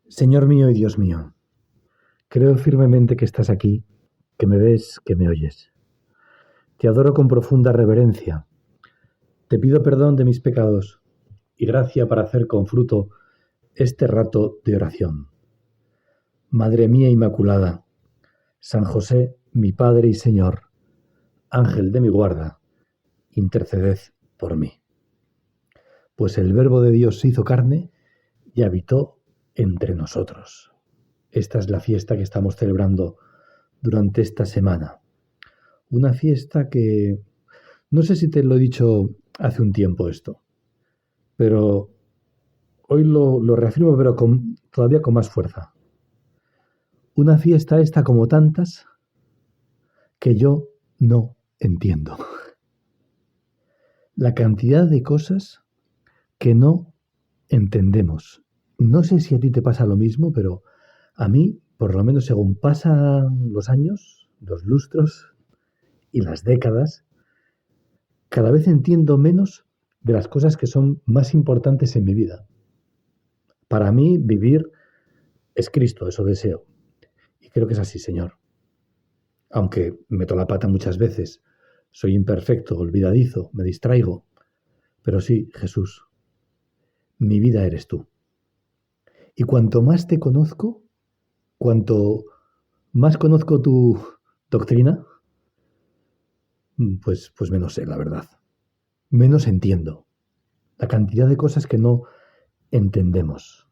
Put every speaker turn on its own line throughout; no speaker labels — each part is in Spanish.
Señor mío y Dios mío, creo firmemente que estás aquí, que me ves, que me oyes. Te adoro con profunda reverencia. Te pido perdón de mis pecados y gracia para hacer con fruto este rato de oración. Madre mía Inmaculada, San José, mi Padre y Señor, Ángel de mi guarda, interceded por mí. Pues el Verbo de Dios se hizo carne y habitó entre nosotros. Esta es la fiesta que estamos celebrando durante esta semana. Una fiesta que, no sé si te lo he dicho hace un tiempo esto, pero hoy lo reafirmo, pero todavía con más fuerza. Una fiesta esta como tantas que yo no entiendo. La cantidad de cosas que no entendemos. No sé si a ti te pasa lo mismo, pero a mí, por lo menos según pasan los años, los lustros y las décadas, cada vez entiendo menos de las cosas que son más importantes en mi vida. Para mí, vivir es Cristo, eso deseo. Y creo que es así, Señor. Aunque meto la pata muchas veces, soy imperfecto, olvidadizo, me distraigo. Pero sí, Jesús, mi vida eres tú. Y cuanto más te conozco, cuanto más conozco tu doctrina, pues menos sé, la verdad. Menos entiendo. La cantidad de cosas que no entendemos.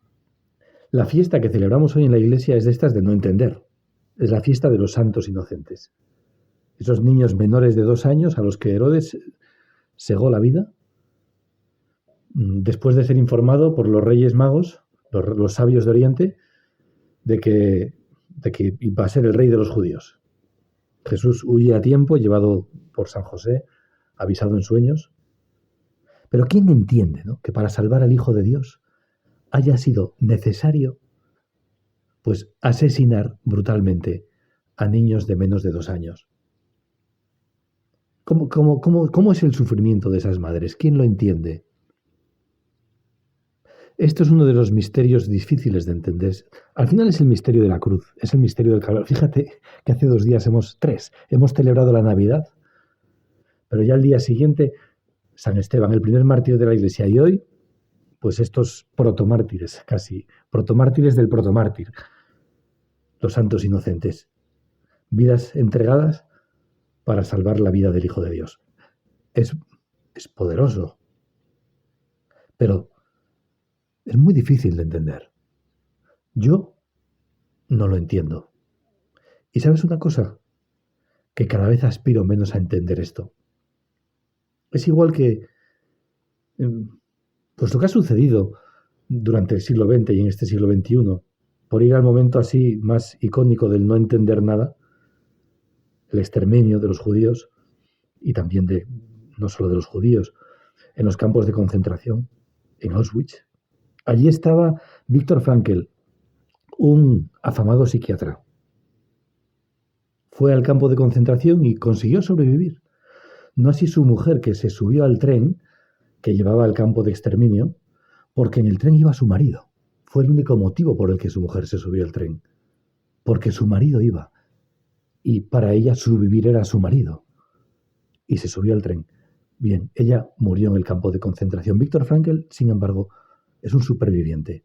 La fiesta que celebramos hoy en la iglesia es de estas de no entender. Es la fiesta de los santos inocentes. Esos niños menores de 2 años a los que Herodes segó la vida, después de ser informado por los reyes magos, los sabios de Oriente, de que iba a ser el rey de los judíos. Jesús huye a tiempo, llevado por San José, avisado en sueños. Pero ¿quién entiende, no, que para salvar al Hijo de Dios haya sido necesario pues asesinar brutalmente a niños de menos de 2 años? ¿Cómo es el sufrimiento de esas madres? ¿Quién lo entiende? Esto es uno de los misterios difíciles de entender. Al final es el misterio de la cruz, es el misterio del Calvario. Fíjate que hace 2 días hemos celebrado la Navidad, pero ya al día siguiente, San Esteban, el primer mártir de la Iglesia, y hoy, pues estos protomártires, casi, protomártires del protomártir, los santos inocentes, vidas entregadas para salvar la vida del Hijo de Dios. Es poderoso, pero es muy difícil de entender. Yo no lo entiendo. ¿Y sabes una cosa? Que cada vez aspiro menos a entender esto. Es igual que pues lo que ha sucedido durante el siglo XX y en este siglo XXI, por ir al momento así más icónico del no entender nada, el exterminio de los judíos y también no solo de los judíos, en los campos de concentración, en Auschwitz. Allí estaba Viktor Frankl, un afamado psiquiatra. Fue al campo de concentración y consiguió sobrevivir. No así su mujer, que se subió al tren que llevaba al campo de exterminio, porque en el tren iba su marido. Fue el único motivo por el que su mujer se subió al tren. Porque su marido iba. Y para ella su vivir era su marido. Y se subió al tren. Bien, ella murió en el campo de concentración. Viktor Frankl, sin embargo, es un superviviente.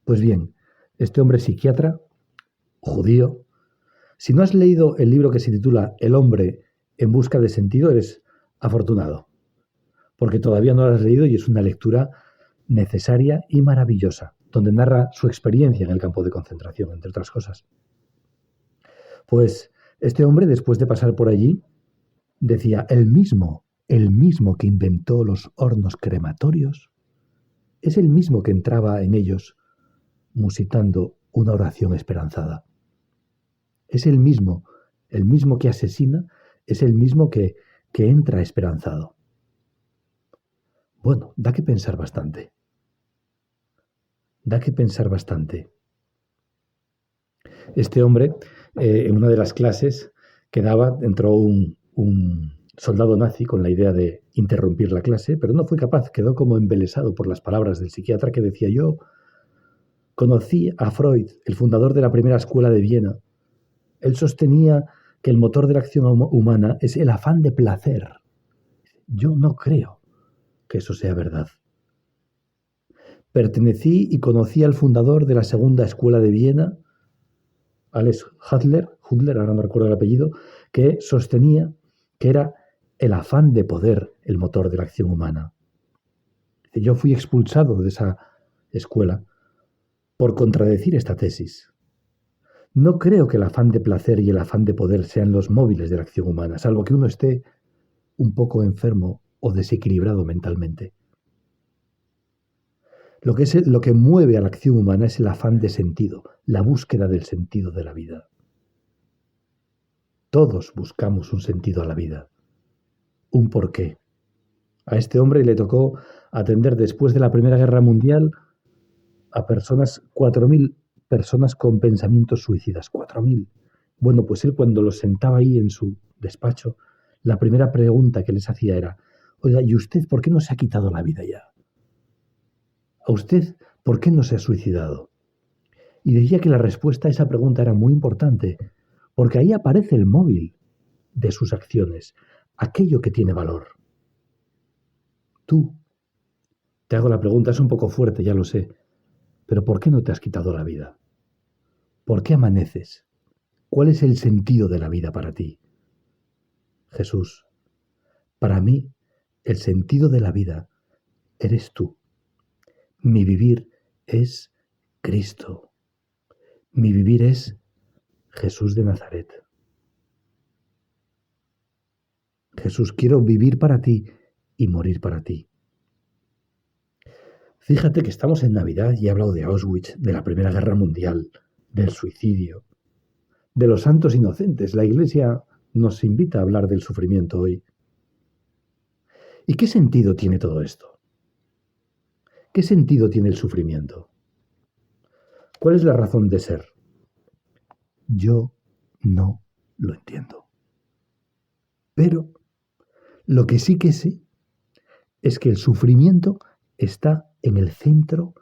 Pues bien, este hombre psiquiatra, judío, si no has leído el libro que se titula El hombre en busca de sentido, eres afortunado. Porque todavía no lo has leído y es una lectura necesaria y maravillosa, donde narra su experiencia en el campo de concentración, entre otras cosas. Pues este hombre, después de pasar por allí, decía, el mismo que inventó los hornos crematorios, es el mismo que entraba en ellos musitando una oración esperanzada. Es el mismo que asesina, es el mismo que entra esperanzado. Bueno, da que pensar bastante. Da que pensar bastante. Este hombre, en una de las clases que daba, entró un soldado nazi con la idea de interrumpir la clase, pero no fue capaz, quedó como embelesado por las palabras del psiquiatra que decía yo, Conocí a Freud, el fundador de la primera escuela de Viena. Él sostenía que el motor de la acción humana es el afán de placer. Yo no creo que eso sea verdad. Pertenecí y conocí al fundador de la segunda escuela de Viena, Alex Hudler, ahora no recuerdo el apellido, que sostenía que era el afán de poder el motor de la acción humana. Yo fui expulsado de esa escuela por contradecir esta tesis. No creo que el afán de placer y el afán de poder sean los móviles de la acción humana, salvo que uno esté un poco enfermo o desequilibrado mentalmente. Lo que mueve a la acción humana es el afán de sentido, la búsqueda del sentido de la vida. Todos buscamos un sentido a la vida, un porqué. A este hombre le tocó atender después de la Primera Guerra Mundial a 4.000 personas con pensamientos suicidas. 4.000. Bueno, pues él cuando los sentaba ahí en su despacho, la primera pregunta que les hacía era: oiga, ¿y usted por qué no se ha quitado la vida ya? ¿A usted por qué no se ha suicidado? Y decía que la respuesta a esa pregunta era muy importante, porque ahí aparece el móvil de sus acciones, aquello que tiene valor. Tú, te hago la pregunta, es un poco fuerte, ya lo sé, pero ¿por qué no te has quitado la vida? ¿Por qué amaneces? ¿Cuál es el sentido de la vida para ti? Jesús, para mí, el sentido de la vida eres tú. Mi vivir es Cristo. Mi vivir es Jesús de Nazaret. Jesús, quiero vivir para ti y morir para ti. Fíjate que estamos en Navidad y he hablado de Auschwitz, de la Primera Guerra Mundial, del suicidio, de los santos inocentes. La Iglesia nos invita a hablar del sufrimiento hoy. ¿Y qué sentido tiene todo esto? ¿Qué sentido tiene el sufrimiento? ¿Cuál es la razón de ser? Yo no lo entiendo. Pero lo que sí que sé es que el sufrimiento está en el centro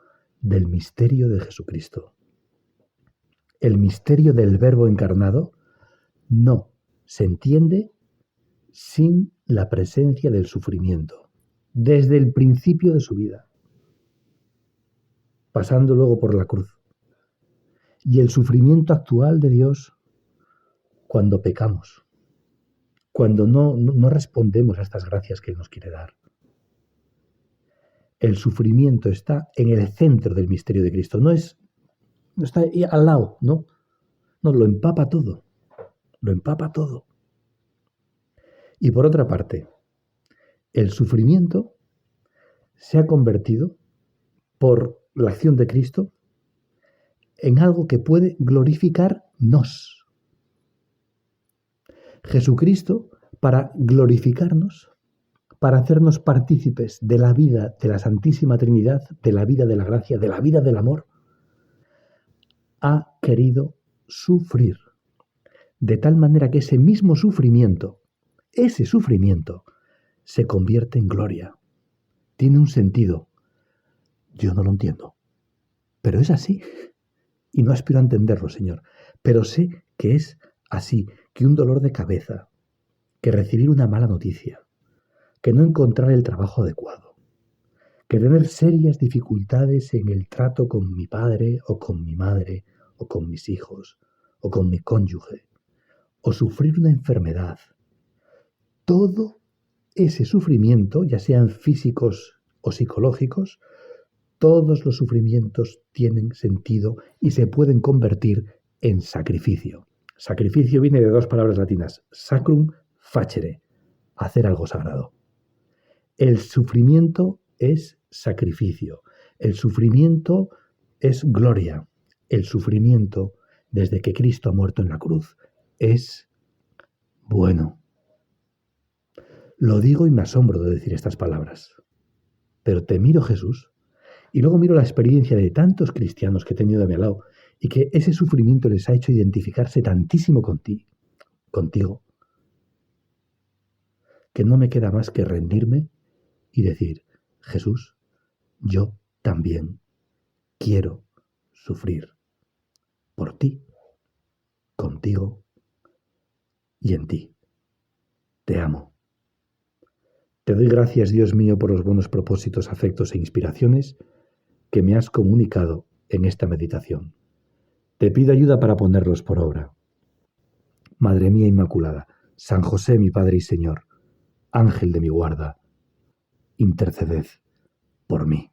del misterio de Jesucristo. El misterio del Verbo encarnado no se entiende sin la presencia del sufrimiento, desde el principio de su vida, pasando luego por la cruz. Y el sufrimiento actual de Dios cuando pecamos, cuando no respondemos a estas gracias que Él nos quiere dar. El sufrimiento está en el centro del misterio de Cristo, no está ahí al lado, no, lo empapa todo, lo empapa todo. Y por otra parte, el sufrimiento se ha convertido, por la acción de Cristo, en algo que puede glorificarnos. Jesucristo, para glorificarnos, para hacernos partícipes de la vida de la Santísima Trinidad, de la vida de la gracia, de la vida del amor, ha querido sufrir, de tal manera que ese mismo sufrimiento, se convierte en gloria. Tiene un sentido. Yo no lo entiendo, pero es así. Y no aspiro a entenderlo, Señor, pero sé que es así, que un dolor de cabeza, que recibir una mala noticia, que no encontrar el trabajo adecuado, que tener serias dificultades en el trato con mi padre o con mi madre o con mis hijos o con mi cónyuge, o sufrir una enfermedad, todo ese sufrimiento, ya sean físicos o psicológicos, todos los sufrimientos tienen sentido y se pueden convertir en sacrificio. Sacrificio viene de dos palabras latinas, sacrum facere, hacer algo sagrado. El sufrimiento es sacrificio, el sufrimiento es gloria, el sufrimiento, desde que Cristo ha muerto en la cruz, es bueno. Lo digo y me asombro de decir estas palabras, pero te miro, Jesús, y luego miro la experiencia de tantos cristianos que he tenido a mi lado y que ese sufrimiento les ha hecho identificarse tantísimo contigo, que no me queda más que rendirme y decir: Jesús, yo también quiero sufrir por ti, contigo y en ti. Te amo. Te doy gracias, Dios mío, por los buenos propósitos, afectos e inspiraciones que me has comunicado en esta meditación. Te pido ayuda para ponerlos por obra. Madre mía Inmaculada, San José, mi Padre y Señor, Ángel de mi guarda, interceded por mí.